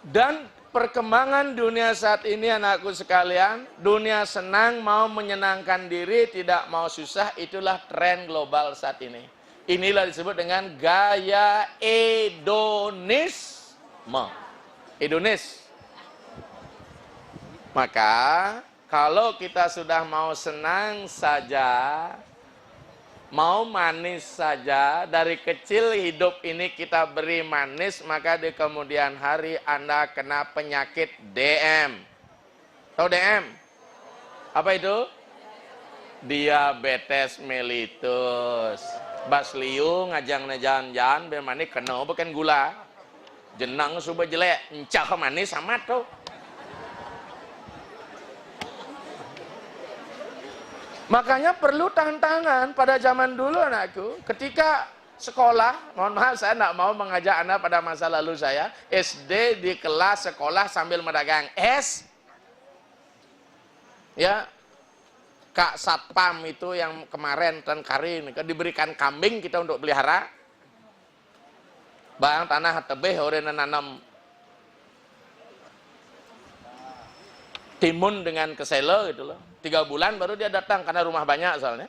Dan perkembangan dunia saat ini anakku sekalian, dunia senang mau menyenangkan diri, tidak mau susah, itulah tren global saat ini. Inilah disebut dengan gaya hedonisme. Hedonis. Maka kalau kita sudah mau senang saja, mau manis saja, dari kecil hidup ini kita beri manis, maka di kemudian hari Anda kena penyakit DM. Tahu DM? Apa itu? Diabetes mellitus. Basliu ngajang jalan-jalan, bemani kena bukan gula. Jenang sudah jelek, encah manis amat tuh. Makanya perlu tantangan pada zaman dulu anakku. Ketika sekolah, mohon maaf saya tidak mau mengajak Anda pada masa lalu saya. SD di kelas sekolah sambil medagang es. Ya, Kak Satpam itu yang kemarin dan Karin diberikan kambing kita untuk pelihara. Bang tanah tebeh orang nanam timun dengan kesela gitu loh. 3 bulan baru dia datang karena rumah banyak soalnya.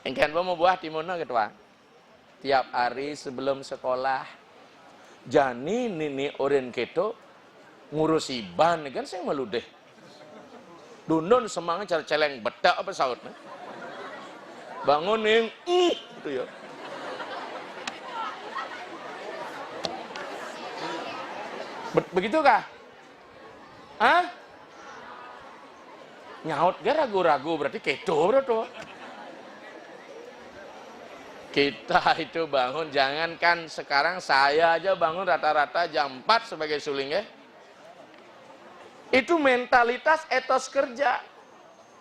Engken mau buah timunnya gitu Pak. Tiap hari sebelum sekolah. Jani nini oren keto ngurus iban kan saya malu deh. Dundun semangat cara celeng bedak apa sautnya. Bangun yang gitu ya. Begitukah? Hah? Nyaut gak ragu-ragu berarti kedo bro. Kita itu bangun, jangankan sekarang saya aja bangun rata-rata jam 4 sebagai suling ya. Itu mentalitas etos kerja.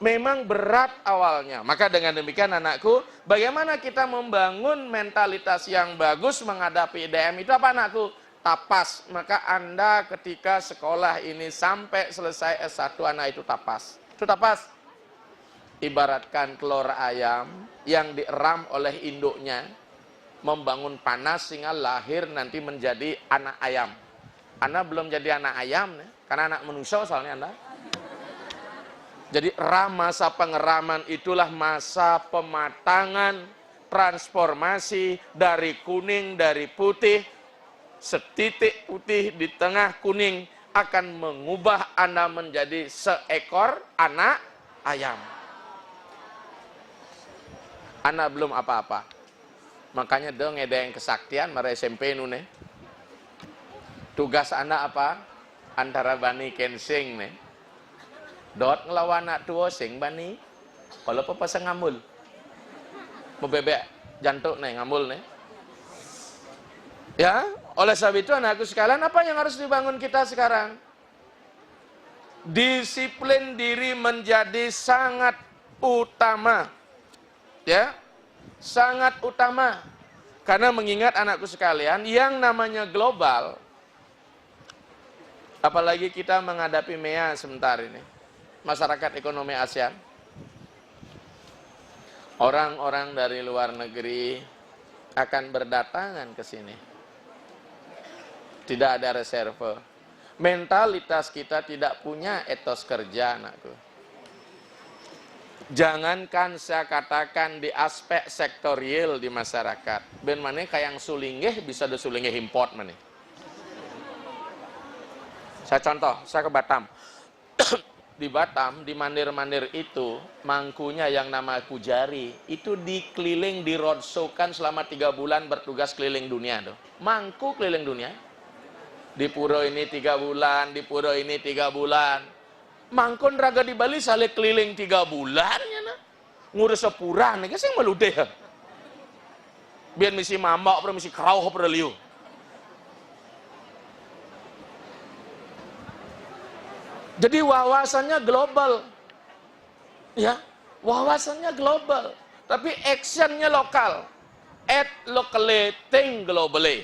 Memang berat awalnya. Maka dengan demikian anakku, bagaimana kita membangun mentalitas yang bagus menghadapi IDM itu apa anakku? Tapas. Maka Anda ketika sekolah ini sampai selesai S1 anak itu tapas. Itu tapas. Ibaratkan telur ayam yang dieram oleh induknya, membangun panas sehingga lahir nanti menjadi anak ayam. Anda belum jadi anak ayam, karena anak manusia soalnya Anda. Jadi masa pengeraman itulah masa pematangan, transformasi dari kuning, dari putih, setitik putih di tengah kuning akan mengubah Anda menjadi seekor anak ayam. Anda belum apa-apa. Makanya dong ada yang kesaktian, mara SMP nune. Tugas Anda apa? Antara bani kensing nih. Dot ngelawan anak tua sing bani. Kalau apa pasang ngamul. Mau bebek jantuk nih ngamul nih. Ya, oleh sebab itu anakku sekalian, apa yang harus dibangun kita sekarang? Disiplin diri menjadi sangat utama. Ya, sangat utama. Karena mengingat anakku sekalian, yang namanya global, apalagi kita menghadapi MEA sebentar ini, masyarakat ekonomi ASEAN, orang-orang dari luar negeri akan berdatangan ke sini. Tidak ada reserve. Mentalitas kita tidak punya etos kerja, anakku. Jangankan saya katakan di aspek sektorial di masyarakat. Ben mana kayak yang sulinggih bisa ada sulinggih import mana. Saya contoh, saya ke Batam. Di Batam, di mandir-mandir itu, mangkunya yang nama Pujari, itu dikeliling, di roadshow-kan selama 3 bulan bertugas keliling dunia. Tuh. Mangku keliling dunia. Di pura ini 3 bulan, di pura ini 3 bulan. Mangkon raga di Bali sale keliling 3 bulan ya nah. Ngurus sepura nih, saya malu deh. Biar misi mambak, misi kerau, liu. Jadi wawasannya global. Ya, wawasannya global. Tapi actionnya lokal. Act locally, think globally.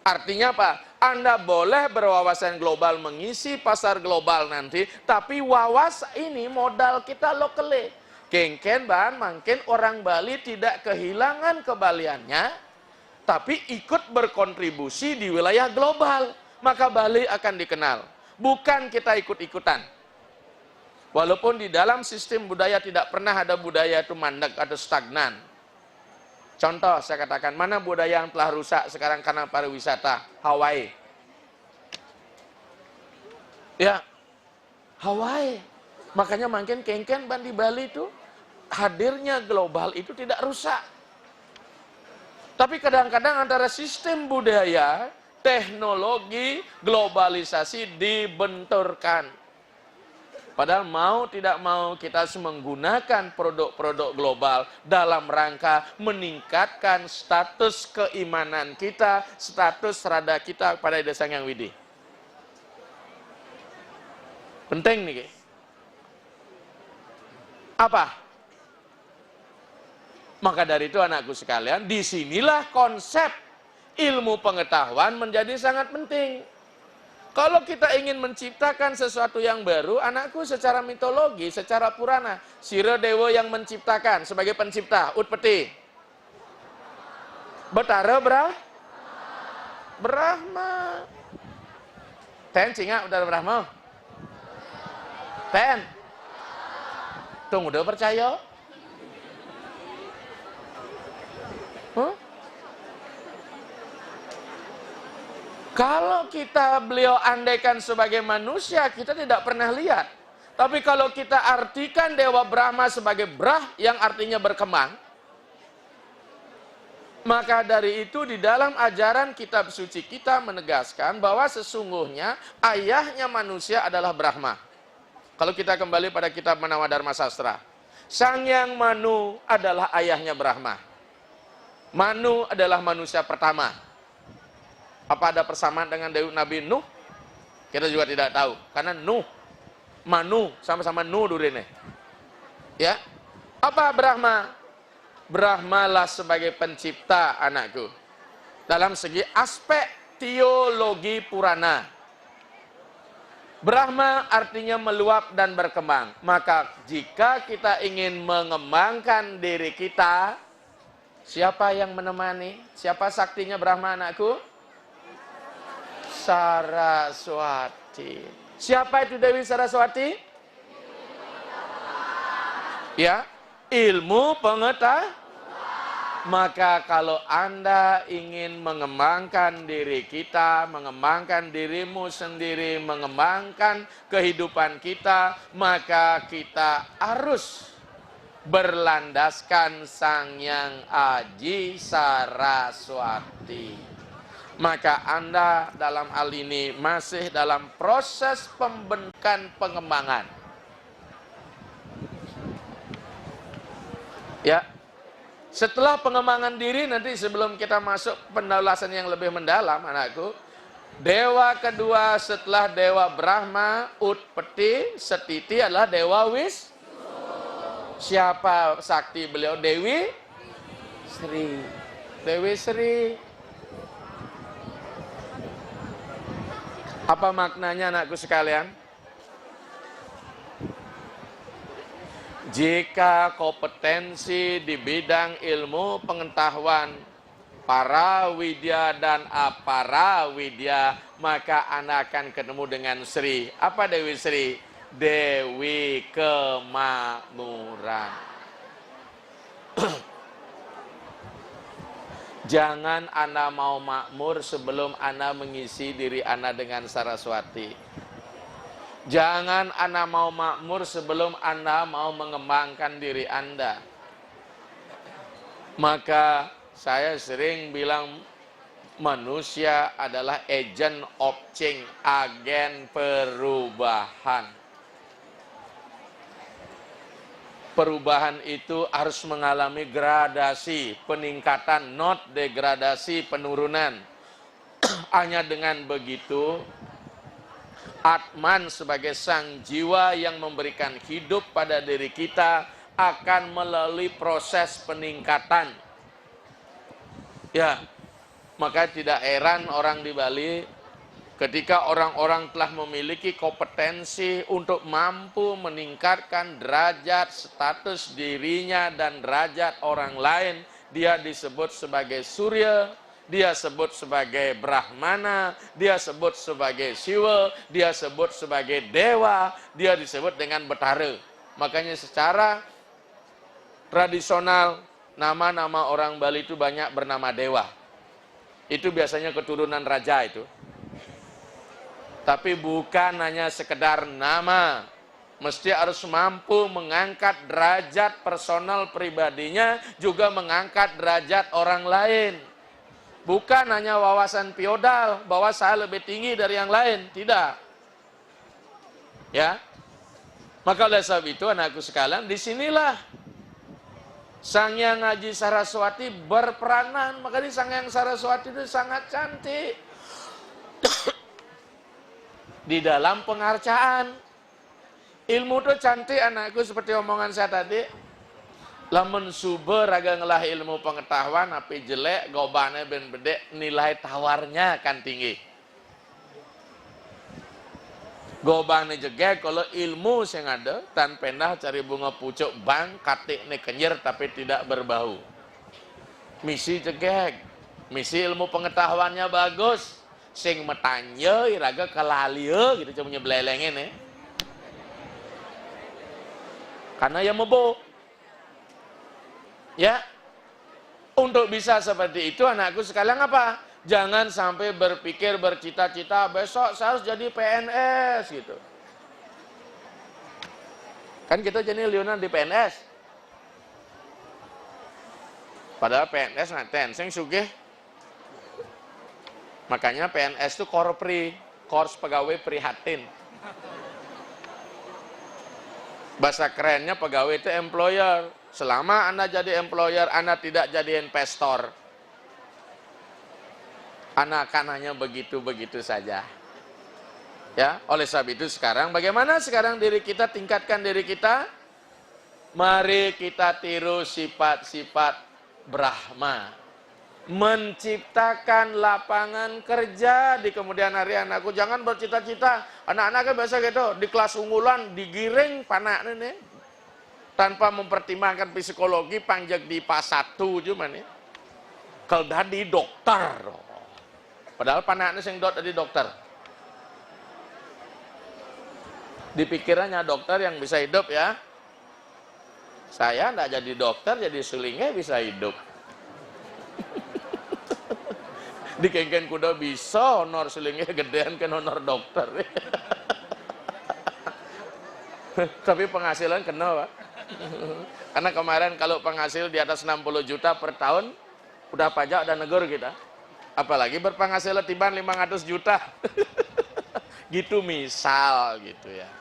Artinya apa? Anda boleh berwawasan global mengisi pasar global nanti, tapi wawasan ini modal kita locally. Kengken bahan mungkin orang Bali tidak kehilangan kebaliannya, tapi ikut berkontribusi di wilayah global. maka Bali akan dikenal. Bukan kita ikut-ikutan. Walaupun di dalam sistem budaya tidak pernah ada budaya itu mandek atau stagnan. Contoh saya katakan, mana budaya yang telah rusak sekarang karena pariwisata? Hawaii. Ya, Hawaii. Makanya makin kengken di Bali itu, hadirnya global itu tidak rusak. Tapi kadang-kadang antara sistem budaya, teknologi, globalisasi dibenturkan. Padahal mau tidak mau kita harus menggunakan produk-produk global dalam rangka meningkatkan status keimanan kita, status rada kita pada Ida Sang Hyang Widi. Penting nih. Apa? Maka dari itu anakku sekalian, disinilah konsep ilmu pengetahuan menjadi sangat penting. Kalau kita ingin menciptakan sesuatu yang baru, anakku secara mitologi, secara Purana, Sira Dewa yang menciptakan sebagai pencipta, Utpeti. Betara Brahma. Ten cinga udah Brahma. Ten. Tunggu udah percaya? Huh? Kalau kita beliau andaikan sebagai manusia, kita tidak pernah lihat. Tapi kalau kita artikan Dewa Brahma sebagai Brah yang artinya berkembang, maka dari itu di dalam ajaran kitab suci kita menegaskan bahwa sesungguhnya ayahnya manusia adalah Brahma. Kalau kita kembali pada kitab Manawadharma Sastra, Sang Hyang Manu adalah ayahnya Brahma. Manu adalah manusia pertama. Apa ada persamaan dengan Dewi Nabi Nuh? Kita juga tidak tahu. Karena Nuh, Manu, sama-sama Nuh dulu ini. Ya. Apa Brahma? Brahmalah sebagai pencipta anakku. Dalam segi aspek teologi Purana. Brahma artinya meluap dan berkembang. Maka jika kita ingin mengembangkan diri kita, siapa yang menemani? Siapa saktinya Brahma anakku? Saraswati. Siapa itu Dewi Saraswati? Ya, ilmu pengetahuan. Maka kalau Anda ingin mengembangkan diri kita, mengembangkan dirimu sendiri, mengembangkan kehidupan kita, maka kita harus berlandaskan Sang Hyang Aji Saraswati. Maka Anda dalam hal ini masih dalam proses pembentukan pengembangan. Ya. Setelah pengembangan diri, nanti sebelum kita masuk penjelasan yang lebih mendalam, anakku, dewa kedua setelah Dewa Brahma, Utpeti, Setiti adalah Dewa Wisnu. Siapa sakti beliau? Dewi Sri. Dewi Sri. Apa maknanya anakku sekalian? Jika kompetensi di bidang ilmu pengetahuan, para widya dan apara widya, maka Anda akan ketemu dengan Sri. Apa Dewi Sri? Dewi Kemakmuran. Jangan Anda mau makmur sebelum Anda mengisi diri Anda dengan Saraswati. Jangan Anda mau makmur sebelum Anda mau mengembangkan diri Anda. Maka saya sering bilang manusia adalah agent of change, agen perubahan. Perubahan itu harus mengalami gradasi, peningkatan, not degradasi, penurunan. Hanya dengan begitu, Atman sebagai sang jiwa yang memberikan hidup pada diri kita akan melalui proses peningkatan. Ya, maka tidak heran orang di Bali ketika orang-orang telah memiliki kompetensi untuk mampu meningkatkan derajat status dirinya dan derajat orang lain, dia disebut sebagai surya, dia sebut sebagai Brahmana, dia sebut sebagai Siwa, dia sebut sebagai Dewa, dia disebut dengan Betara. Makanya secara tradisional, nama-nama orang Bali itu banyak bernama Dewa. Itu biasanya keturunan raja itu. Tapi bukan hanya sekedar nama, mesti harus mampu mengangkat derajat personal pribadinya, juga mengangkat derajat orang lain. Bukan hanya wawasan feodal, bahwa saya lebih tinggi dari yang lain. Tidak. Ya. Maka oleh sebab itu, anakku sekalian, disinilah Sang Hyang Haji Saraswati berperanan. Makanya Sang Hyang Saraswati itu sangat cantik. Di dalam pengarcaan. Ilmu itu cantik, anakku, seperti omongan saya tadi. Lamun sumber raga ngelah ilmu pengetahuan, tapi jelek, gobane ben bedek, nilai tawarnya akan tinggi. Gobane jegek, kalau ilmu yang ada, tan pendah cari bunga pucuk bang, katik ne kenyir, tapi tidak berbau. Misi jegek, misi ilmu pengetahuannya bagus, sing metanya, raga kalalia, gitu cuma nyebelelengin karena ya mebo. Ya, untuk bisa seperti itu, anakku sekalian apa? Jangan sampai berpikir, bercita-cita, besok saya harus jadi PNS gitu. Kan kita jadi liunan di PNS. Padahal PNS nanten, sing sugih. Makanya PNS itu korpri, kors pegawai prihatin. Bahasa kerennya pegawai itu employer. Selama Anda jadi employer, Anda tidak jadi investor. Anda akan hanya begitu-begitu saja. Ya, oleh sebab itu sekarang, bagaimana sekarang diri kita, tingkatkan diri kita? Mari kita tiru sifat-sifat Brahma. Menciptakan lapangan kerja di kemudian hari. Anakku, jangan bercita-cita. Anak-anak kan biasa gitu, di kelas unggulan, digiring panak nih. Tanpa mempertimbangkan psikologi, panjang di pas 1 cuma nih. Kalau tadi dokter. Padahal panaknya sing tadi dokter. Dipikirannya dokter yang bisa hidup ya. Saya enggak jadi dokter, jadi sulingnya bisa hidup. Dikengken kuda bisa, honor sulingnya gedean kan honor dokter. Tapi penghasilan kena, Pak. Karena kemarin kalau penghasil di atas 60 juta per tahun, udah pajak dan negur kita. Apalagi berpenghasilan tiban 500 juta. Gitu misal gitu ya.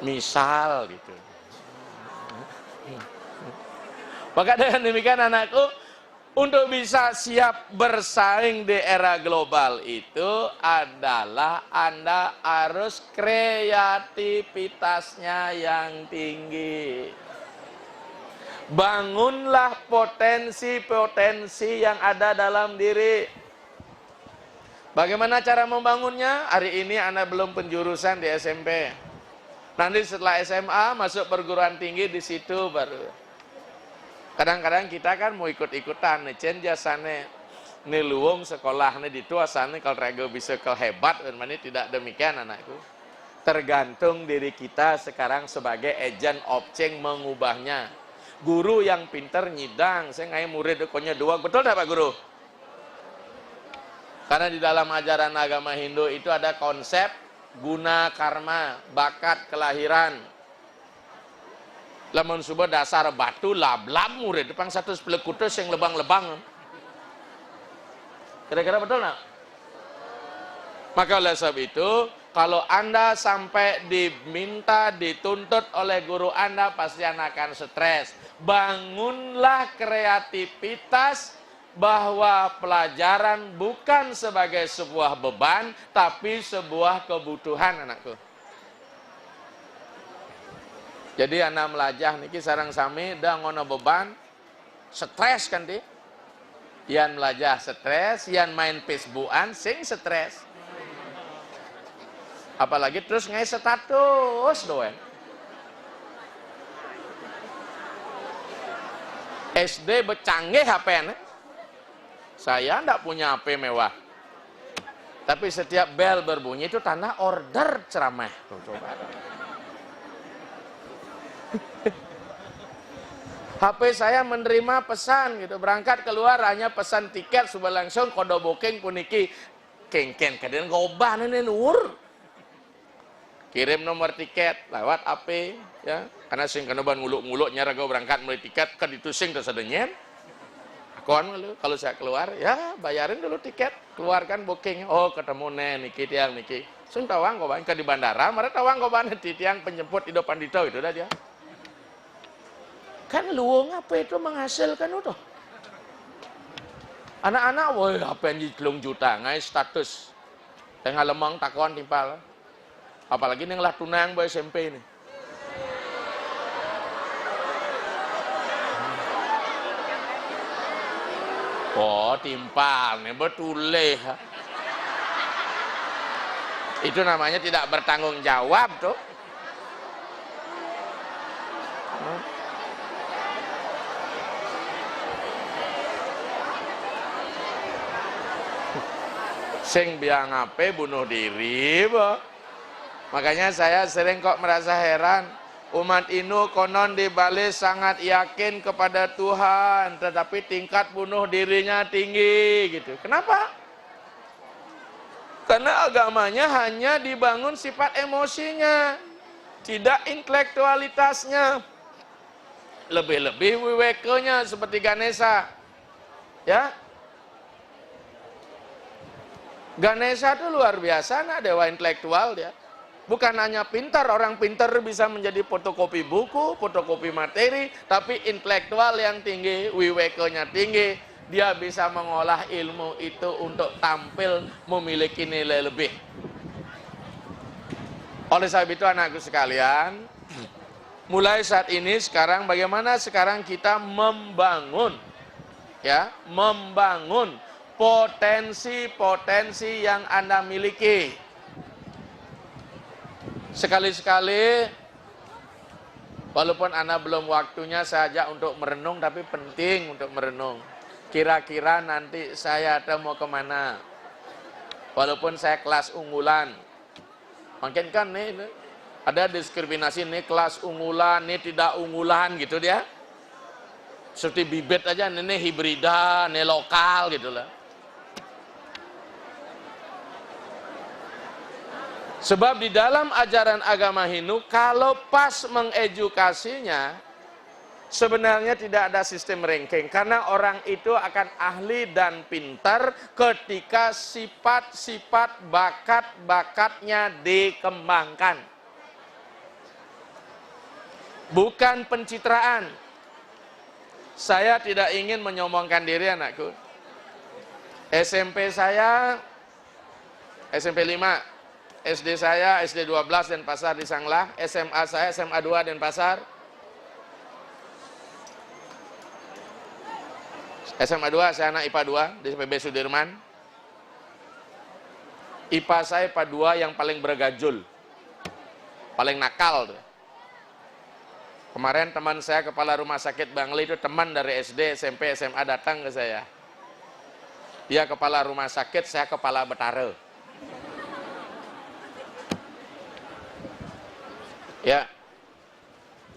Misal gitu. Maka dengan demikian anakku, untuk bisa siap bersaing di era global itu adalah Anda harus kreativitasnya yang tinggi. Bangunlah potensi-potensi yang ada dalam diri. Bagaimana cara membangunnya? Hari ini Anda belum penjurusan di SMP. Nanti setelah SMA masuk perguruan tinggi, di situ baru. Kadang-kadang kita kan mau ikut-ikutan, nih jasane, nih luwung sekolah, nih dituasane kalau rego bisa hebat, dan tidak demikian anakku. Tergantung diri kita sekarang sebagai agent of change mengubahnya. Guru yang pinter nyidang, saya ngai murid konya 2, betul tidak Pak Guru? Karena di dalam ajaran agama Hindu itu ada konsep guna karma, bakat kelahiran. Lamun subuh dasar batu lab-lab murid depan satu pelekutus yang lebang-lebang. Kira-kira betul nggak? Maka oleh sebab itu, kalau Anda sampai diminta, dituntut oleh guru Anda, pasti Anda akan stres. Bangunlah kreativitas bahwa pelajaran bukan sebagai sebuah beban, tapi sebuah kebutuhan anakku. Jadi anak melajah niki sarang sami dah ngono beban, stres kan di. Yan melajah stres, yan main Facebookan sing stres. Apalagi terus ngai status doang. SD becanggih HP-nya. Saya enggak punya HP mewah. Tapi setiap bel berbunyi itu tanda order ceramah. Tuh, coba. HP saya menerima pesan gitu, berangkat keluar hanya pesan tiket sudah langsung kode booking puniki kengken kadang gobah ini nur. Kirim nomor tiket lewat HP ya, karena sing kana ban nguluk-nguluk nyaraga berangkat mulai tiket kan itu sing tersedenyen. Akuan kalau saya keluar ya bayarin dulu tiket, keluarkan booking. Oh, ketemu niki tiang niki. Sing tawang kok ke di bandara, mare tawang kok di tiang penjemput Ido Pandito itu dah dia. Kan luang apa itu menghasilkan itu. Anak-anak, woi apa yang jelung juta, ngai status. Tengah lemang takon timpal. Apalagi yang lah tunang boy SMP ini. Oh timpal, nih betul Itu namanya tidak bertanggung jawab tuh. Sing biang ape bunuh diri, boh. Makanya saya sering kok merasa heran. Umat ini konon di Bali sangat yakin kepada Tuhan, tetapi tingkat bunuh dirinya tinggi gitu. Kenapa? Karena agamanya hanya dibangun sifat emosinya, tidak intelektualitasnya. Lebih-lebih wiwekenya seperti Ganesha. Ya. Ganesha itu luar biasa, nah dewa intelektual dia. Bukan hanya pintar, orang pintar bisa menjadi fotokopi buku, fotokopi materi, tapi intelektual yang tinggi, wiwekanya tinggi, dia bisa mengolah ilmu itu untuk tampil memiliki nilai lebih. Oleh sebab itu anakku sekalian, mulai saat ini sekarang bagaimana sekarang kita membangun potensi-potensi yang Anda miliki. Sekali-sekali, walaupun Anda belum waktunya saja untuk merenung, tapi penting untuk merenung. Kira-kira nanti saya mau kemana? Walaupun saya kelas unggulan. Mungkin kan nih, ada diskriminasi nih kelas unggulan, nih tidak unggulan gitu dia. Seperti bibit aja, ini hibrida, ini lokal gitu lah. Sebab di dalam ajaran agama Hindu, kalau pas mengedukasinya, sebenarnya tidak ada sistem ranking. Karena orang itu akan ahli dan pintar ketika sifat-sifat bakat-bakatnya dikembangkan. Bukan pencitraan. Saya tidak ingin menyombongkan diri anakku. SMP saya, SMP 5. SD saya, SD 12 Denpasar di Sanglah, SMA saya, SMA 2 Denpasar. SMA 2 saya anak IPA 2 di PB Sudirman. IPA saya IPA 2 yang paling bergajul. Paling nakal tuh. Kemarin teman saya kepala rumah sakit Bangli itu teman dari SD, SMP, SMA datang ke saya. Dia kepala rumah sakit, saya kepala betara. Ya,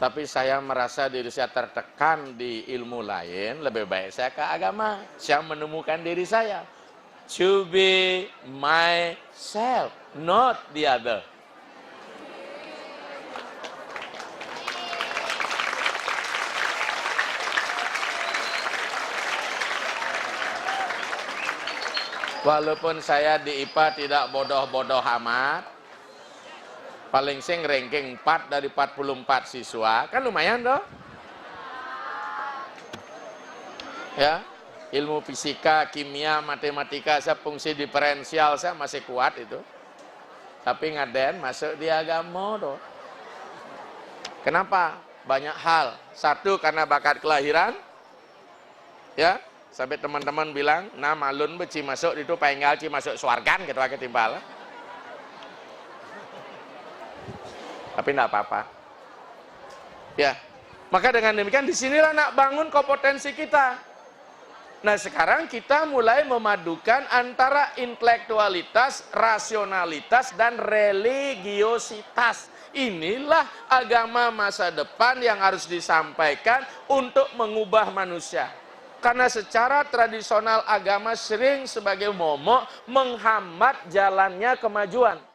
tapi saya merasa diri saya tertekan di ilmu lain, lebih baik saya ke agama. Saya menemukan diri saya. To be myself, not the other. Walaupun saya di IPA tidak bodoh-bodoh amat, paling sing ranking 4 dari 44 siswa, kan lumayan toh. Ya, ilmu fisika, kimia, matematika, saya fungsi diferensial saya masih kuat itu. Tapi ngaden masuk di agama toh. Kenapa? Banyak hal. Satu karena bakat kelahiran. Ya, sampai teman-teman bilang, nah malun beci masuk itu penggal ci masuk swargan gitu aja timbal. Tapi enggak apa-apa. Ya. Maka dengan demikian disinilah nak bangun kompetensi kita. Nah sekarang kita mulai memadukan antara intelektualitas, rasionalitas, dan religiositas. Inilah agama masa depan yang harus disampaikan untuk mengubah manusia. Karena secara tradisional agama sering sebagai momok menghambat jalannya kemajuan.